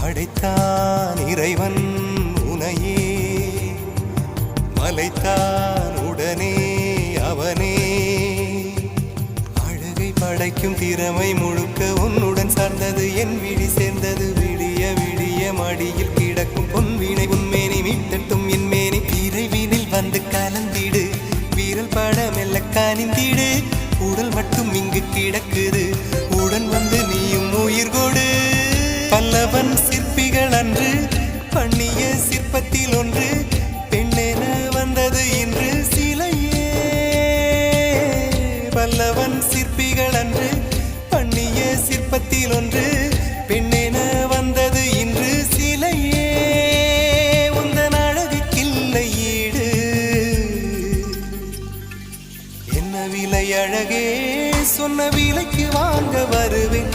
படைத்தான் இறைவன் உனையே, மலைத்தான் உடனே அவனே. அழகை படைக்கும் திறமை முழுக்க உன்னுடன் சார்ந்தது, என் விழி சேர்ந்தது. விடிய விடிய மடியில் கிடக்கும் பொன்வினை உன்மேனி மீட்டட்டும் என் மேனி. இறைவினில் வந்து கலந்திடு, வீரல் பட மெல்ல காணிந்திடு. உடல் மட்டும் இங்கு கிடக்குது, உடன் வந்து நீயும் உயிர் கொடு. பல்லவன் சிற்பிகள் அன்று பண்ணிய சிற்பத்தில் ஒன்று, பெண்ணென வந்தது இன்று சிலையே. பல்லவன் சிற்பிகள் அன்று பண்ணிய சிற்பத்தில் ஒன்று, பெண்ணென வந்தது இன்று சிலையே. உந்தன் அழகுக்கில்லை ஈடு, என்ன விலை அழகே, சொன்ன விலைக்கு வாங்க வருவேன்.